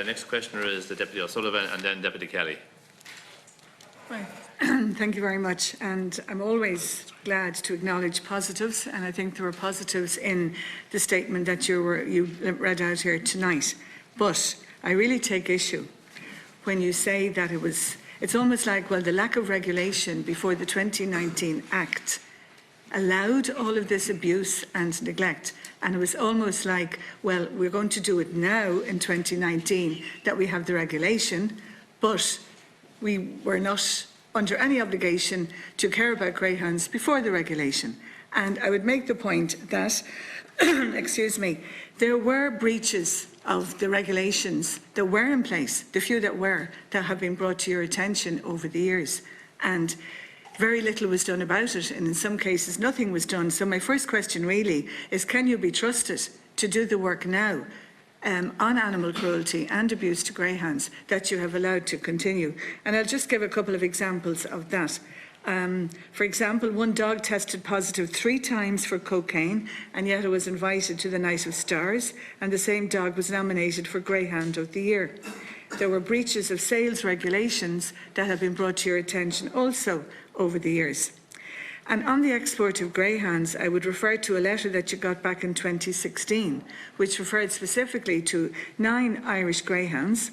next questioner is the Deputy O'Sullivan and then Deputy Kelly. Right. Thank you very much. And I'm always glad to acknowledge positives, and I think there were positives in the statement that you read out here tonight. But I really take issue when you say that it's almost like, well, the lack of regulation before the 2019 Act allowed all of this abuse and neglect. And it was almost like, well, we're going to do it now in 2019 that we have the regulation, but we were not under any obligation to care about greyhounds before the regulation. And I would make the point that, excuse me, there were breaches of the regulations that were in place, the few that have been brought to your attention over the years. And very little was done about it, and in some cases nothing was done. So my first question really is, can you be trusted to do the work now on animal cruelty and abuse to greyhounds that you have allowed to continue? And I'll just give a couple of examples of that. For example, one dog tested positive 3 times for cocaine, and yet it was invited to the Night of Stars, and the same dog was nominated for Greyhound of the Year. There were breaches of sales regulations that have been brought to your attention also over the years. And on the export of greyhounds, I would refer to a letter that you got back in 2016, which referred specifically to 9 Irish greyhounds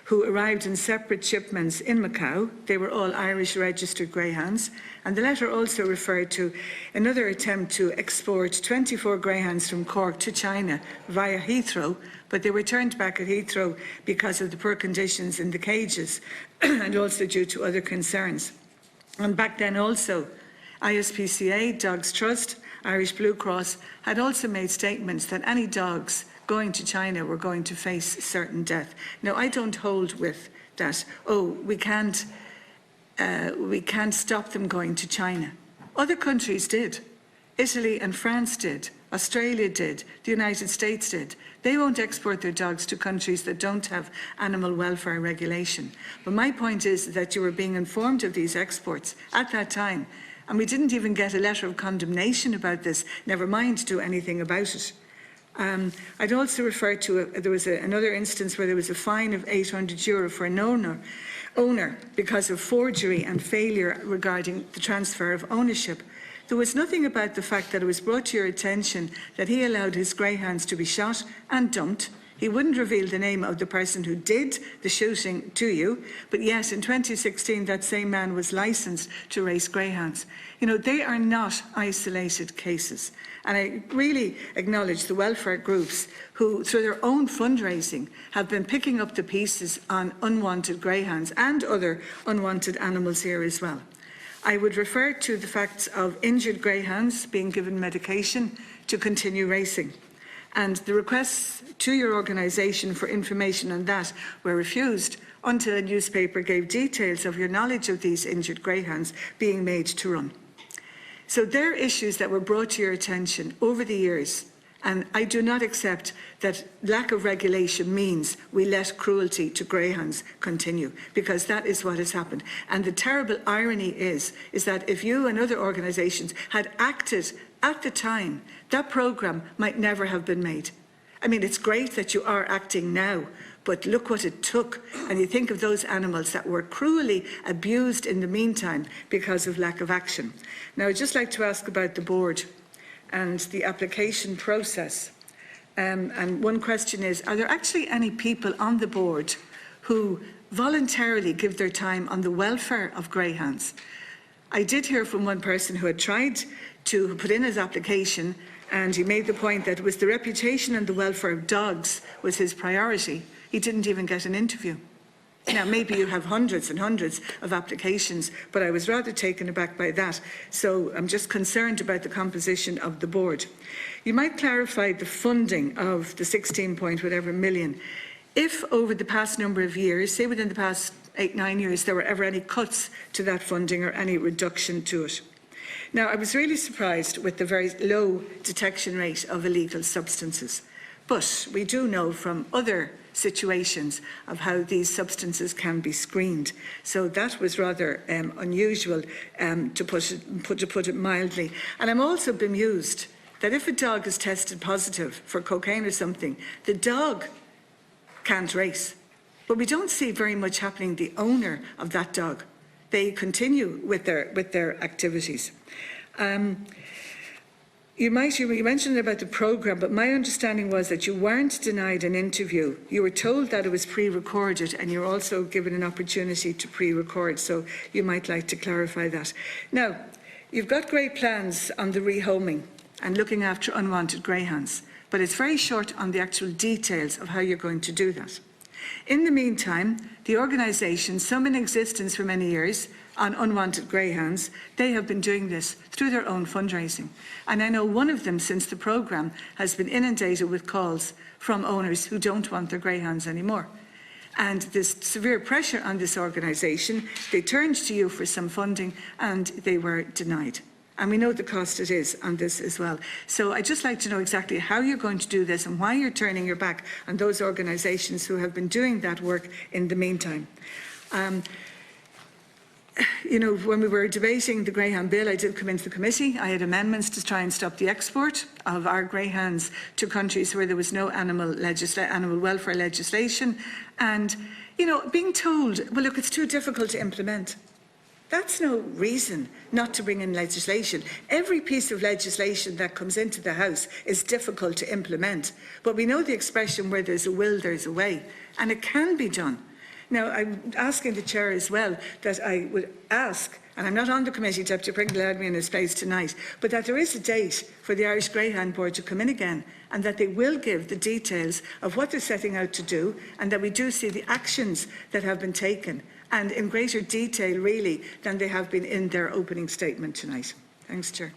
who arrived in separate shipments in Macau. They were all Irish registered greyhounds. And the letter also referred to another attempt to export 24 greyhounds from Cork to China via Heathrow, but they were turned back at Heathrow because of the poor conditions in the cages and also due to other concerns. And back then also, ISPCA, Dogs Trust, Irish Blue Cross had also made statements that any dogs going to China were going to face certain death. Now, I don't hold with that, oh, we can't stop them going to China. Other countries did. Italy and France did. Australia did. The United States did. They won't export their dogs to countries that don't have animal welfare regulation. But my point is that you were being informed of these exports at that time, and we didn't even get a letter of condemnation about this, never mind do anything about it. I'd also refer to, there was another instance where there was a fine of €800 for an owner because of forgery and failure regarding the transfer of ownership. There was nothing about the fact that it was brought to your attention that he allowed his greyhounds to be shot and dumped. He wouldn't reveal the name of the person who did the shooting to you, but yes, in 2016 that same man was licensed to race greyhounds. You know, they are not isolated cases. And I really acknowledge the welfare groups who, through their own fundraising, have been picking up the pieces on unwanted greyhounds and other unwanted animals here as well. I would refer to the facts of injured greyhounds being given medication to continue racing. And the requests to your organisation for information on that were refused until a newspaper gave details of your knowledge of these injured greyhounds being made to run. So there are issues that were brought to your attention over the years, and I do not accept that lack of regulation means we let cruelty to greyhounds continue, because that is what has happened. And the terrible irony is that if you and other organisations had acted at the time, that programme might never have been made. I mean, it's great that you are acting now, but look what it took. And you think of those animals that were cruelly abused in the meantime because of lack of action. Now, I'd just like to ask about the board and the application process. And one question is, are there actually any people on the board who voluntarily give their time on the welfare of greyhounds? I did hear from one person who had tried to put in his application, and he made the point that it was the reputation and the welfare of dogs was his priority. He didn't even get an interview. Now, maybe you have hundreds and hundreds of applications, but I was rather taken aback by that. So I'm just concerned about the composition of the board. You might clarify the funding of the 16 point whatever million. If over the past number of years, say within the past 8-9 years, there were ever any cuts to that funding or any reduction to it. Now, I was really surprised with the very low detection rate of illegal substances. But we do know from other situations of how these substances can be screened. So that was rather unusual, to put it mildly. And I'm also bemused that if a dog is tested positive for cocaine or something, the dog can't race. But we don't see very much happening. The owner of that dog, they continue with their activities. You mentioned about the programme, but my understanding was that you weren't denied an interview. You were told that it was pre-recorded, and you're also given an opportunity to pre-record, so you might like to clarify that. Now, you've got great plans on the rehoming and looking after unwanted greyhounds, but it's very short on the actual details of how you're going to do that. In the meantime, the organisation, some in existence for many years, on unwanted greyhounds, they have been doing this through their own fundraising. And I know one of them, since the programme, has been inundated with calls from owners who don't want their greyhounds anymore. And there's severe pressure on this organisation. They turned to you for some funding and they were denied. And we know the cost it is on this as well. So I'd just like to know exactly how you're going to do this and why you're turning your back on those organisations who have been doing that work in the meantime. You know, when we were debating the Greyhound Bill, I did come into the committee. I had amendments to try and stop the export of our greyhounds to countries where there was no animal welfare legislation. And, you know, being told, well, look, it's too difficult to implement. That's no reason not to bring in legislation. Every piece of legislation that comes into the House is difficult to implement. But we know the expression, where there's a will, there's a way. And it can be done. Now, I'm asking the Chair as well that I would ask, and I'm not on the committee, Deputy Pringle allowed me in his place tonight, but that there is a date for the Irish Greyhound Board to come in again, and that they will give the details of what they're setting out to do, and that we do see the actions that have been taken, and in greater detail, really, than they have been in their opening statement tonight. Thanks, Chair.